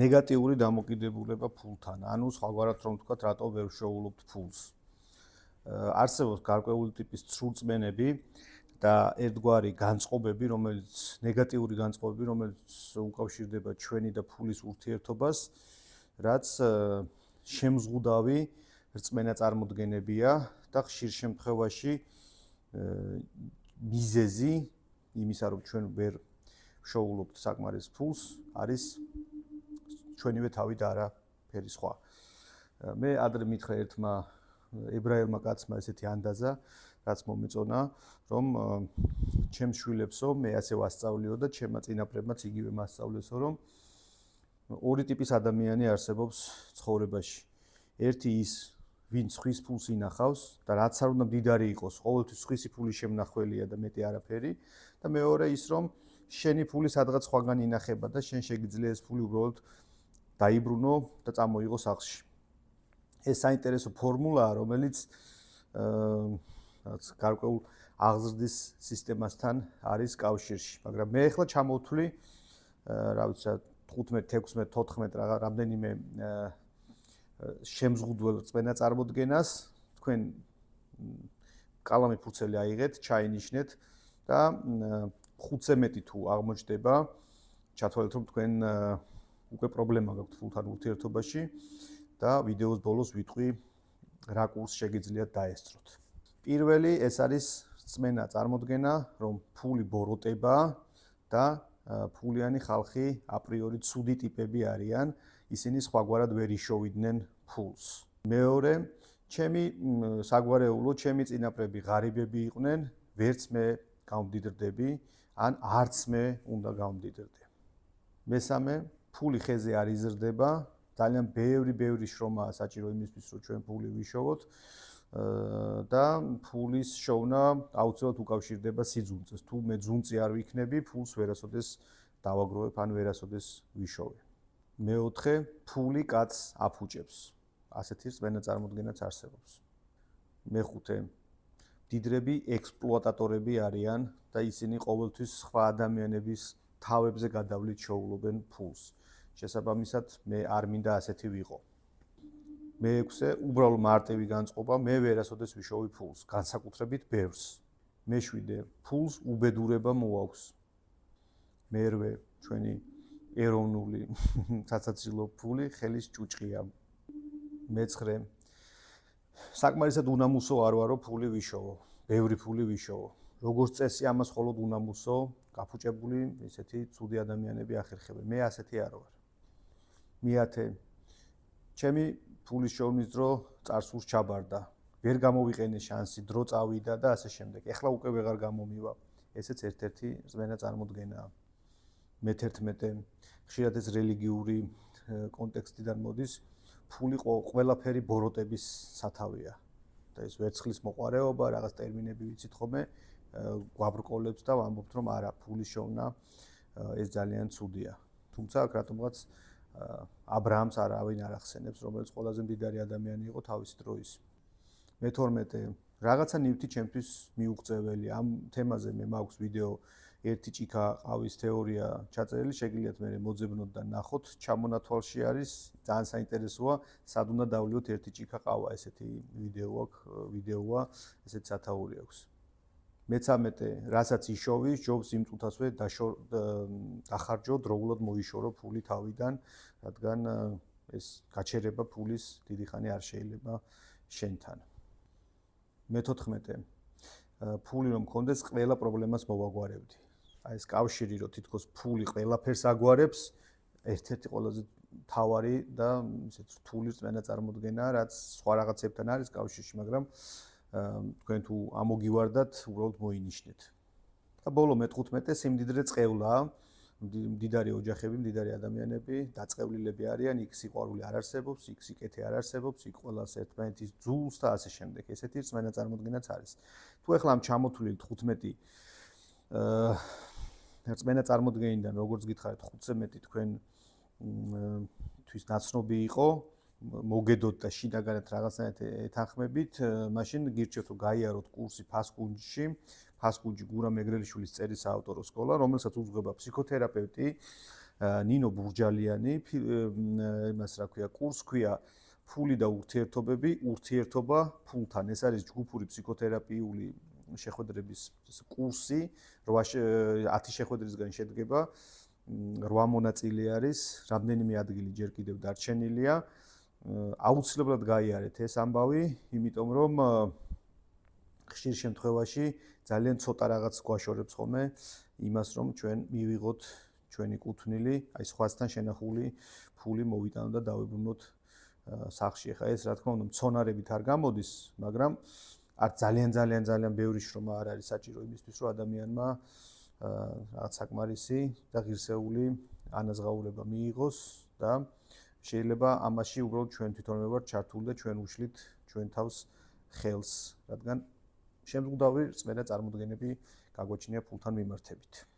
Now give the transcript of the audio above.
ნეგატიური დამოკიდებულება ფულთან, ანუ სხვაგვარად რომ ვთქვათ, რატო ვერ ვშოულობთ ფულს. არსებობს გარკვეული ტიპის ცრურწმენები და ერთგვარი განწყობები, რომელიც ნეგატიური განწყობები, რომელიც უკავშირდება ჩვენი და ფულის ურთიერთობას, რაც შემზღუდავი რწმენა წარმოდგენებია და ხშირ შემთხვევაში მიზეზი იმისა, რომ ჩვენ ვერ ვშოულობთ საკმარის ფულს, არის ჩვენივე თავი და არაფერი სხვა. მე ადრე მითხრა ერთმა ებრაელმა კაცმა ესეთი ანდაზა, რაც მომეწონა, რომ ჩემს შვილებსო, მე ასე ვასწავლიო და ჩემმა წინაპრებმაც იგივე მასწავლესო, რომ ორი ტიპის ადამიანი არსებობს ცხოვრებაში. ერთი ის, ვინც ხვის ფულს ინახავს და რაც არ უნდა მდიდარი იყოს, ყოველთვის ხვისი ფულის შემნახველია და მეტი არაფერი, და მეორე ის, რომ შენი ფული სადღაც სხვაგან ინახება და შენ შეგიძლია ეს ფული უბრალოდ დაიბრუნო და წამოიღო სახლში. ეს საინტერესო ფორმულაა, რომელიც გარკვეულ აღზრდის სისტემასთან არის კავშირში, მაგრამ მე ახლა ჩამოვთვლი, რა ვიცი, 15, 16, 14 რამდენიმე შემზღუდველ რწმენა წარმოდგენას, თქვენ კალამი ფურცელი აიღეთ, ჩაინიშნეთ და 5-ზე მეტი თუ აღმოჩნდება, ჩათვალეთ, რომ თქვენ უკვე პრობლემა გაქვთ ფულთან ურთიერთობაში და ვიდეოს ბოლოს ვიტყვი რა კურსს შეგიძლიათ დაესწროთ. პირველი ეს არის რწმენა წარმოდგენა, რომ ფული ბოროტებაა და ფულიანი ხალხი აპრიორი ცუდი ტიპები არიან, ისინი სხვაგვარად ვერ იშოვიდნენ ფულს. მეორე, ჩემი საგვარეულო, ჩემი წინაპრები ღარიბები იყვნენ, ვერც მე გამდიდრდები, ან არც მე უნდა გამდიდრდე. მესამე, ფული ხეზე არ იზრდება, ძალიან ბევრი შრომაა საჭირო იმისთვის, რომ ჩვენ ფული ვიშოვოთ და ფულის შოვნა აუცილებლად უკავშირდება სიძულწეს. თუ მე ძუნწი არ ვიქნები, ფულს ვერასოდეს დავაგროვებ, ან ვერასოდეს ვიშოვე. მეოთხე, ფული კაცს აფუჭებს. ასეთი რწმენა წარმოდგენაც არსებობს. მეხუთე, მდიდრები ექსპლუატატორები არიან და ისინი ყოველთვის სხვა ადამიანების თავებზე გადავლით შოულობენ ფულს. შესაბამისად, მე არ მინდა ასეთი ვიყო. მეექვსე, უბრალო მარტივი განწყობა, მე ვერასოდეს ვიშოვი ფულს, განსაკუთრებით ბევრს. მეშვიდე, ფულს უბედურება მოაქვს. მერვე, ჩვენი ეროვნული საცაცილო ფული ხელის ჭუჭყია. მეცხრე, საკმარისად უნამუსო არ ვარო ფული ვიშოვო, ბევრი ფული ვიშოვო. როგორც წესი, ამას მხოლოდ უნამუსო, გაფუჭებული ესეთი ცუდი ადამიანები ახერხებენ. მე ასეთი არ ვარ. მეათე, ჩემი ფულის შოვნის დრო წარსულს ჩაბარდა. ვერ გამოვიყენე შანსი, დრო წავიდა და ასე შემდეგ. ეხლა უკვე ვეღარ გამომივა. ესეც ერთ-ერთი რწმენა წარმოდგენაა. მე-11, ხშირად ეს რელიგიური კონტექსტიდან მოდის, ფული ყველაფერი ბოროტების სათავეა. და ეს ვერცხლის მოყარეობა, რაღაც ტერმინები ვიცით ხოლმე, გვაბრკოლებს და ვამბობთ, რომ არა, ფულის შოვნა ეს ძალიან ცუდია. თუმცა აქ რატომღაც აბრაამს არავინ არ ახსენებს, რომელიც ყველაზე მდიდარი ადამიანი იყო თავისი დროის. მე-12, რაღაცა ნივთი ჩემთვის მიუღწეველი. ამ თემაზე მე მაქვს ვიდეო ერთი ჭიქა ყავის თეორია ჩაწერილი, შეგიძლიათ მე მოძებნოთ და ნახოთ, ჩამონათვალში არის, ძალიან საინტერესოა, სად უნდა დავლიოთ ერთი ჭიქა ყავა, ესეთი ვიდეოა, ესეთი სათაური აქვს. მე-13, რასაც იშოვი, ჯობს იმ წუთასვე დახარჯო, დროულად მოიშორო ფული თავიდან, რადგან ეს გაჩერება ფულის დიდი ხანი არ შეიძლება შენთან. მე-14, ფული რომ მქონდეს, ყველა პრობლემას მოვაგვარებდი. აი ეს კავშირი, რომ თითქოს ფული ყველაფერს აგვარებს, ერთ-ერთი ყველაზე მთავარი და ისეთ რთული რწმენა წარმოდგენაა, რაც სხვა რაღაცებთან არის კავშირში, მაგრამ თქვენ თუ ამოგივარდათ, უბრალოდ მოინიშნეთ. და ბოლო მე-15, სიმდიდრე წყევლაა, მდიდარი ოჯახები, მდიდარი ადამიანები, დაწყევლილები არიან, იქ სიყვარული არ არსებობს, იქ სიკეთე არ არსებობს, იქ ყველას ერთმანეთის ძულს და ასე შემდეგ. ესეთი რწმენა წარმოდგენაც არის. თუ ახლა ამ ჩამოთვლილ 15 რწმენა წარმოდგენიდან, როგორც გითხარით, 5-ზე მეტი თქვენთვის ნაცნობი იყო, მოგედოთ და შინაგანად რაღაცნაირად ეთანხმებით, მაშინ გირჩევთ, რომ გაიაროთ კურსი ფასკუნჯში, ფასკუნჯი გურამ ეგრელიშვილის წერის საავტორო სკოლა, რომელსაც უძღვება ფსიქოთერაპევტი, ნინო ბურჯალიანი, იმას რა ქვია, კურსს ქვია ფული და ურთიერთობები, ურთიერთობა ფულთან. ეს არის ჯგუფური ფსიქოთერაპიული შეხვედრების კურსი, 10 შეხვედრისგან შედგება, 8 მონაწილე არის, რამდენიმე ადგილი ჯერ კიდევ დარჩენილია. აუცილებლად გაიარეთ ეს ამბავი, იმიტომ რომ ხშირ შემთხვევაში ძალიან ცოტა რაღაც გვაშორებს ხოლმე იმას, რომ ჩვენ მივიღოთ ჩვენი კუთვნილი, აი სხვასთან შენახული ფული მოვიტანოთ და დავიბრუნოთ სახლში. ახლა ეს რა თქმა უნდა მცონარებით არ გამოდის, მაგრამ არ ძალიან ბევრი შრომა არ არის საჭირო იმისთვის, რომ ადამიანმა რაღაც საკმარისი და ღირსეული ანაზღაურება მიიღოს და შეიძლება ამაში უბრალოდ ჩვენ თვითონვე ვართ ჩართული და ჩვენ უშლით ჩვენ თავს ხელს, რადგან შემდგომი რწმენა წარმოდგენები გაგვაჩნია ფულთან მიმართებით.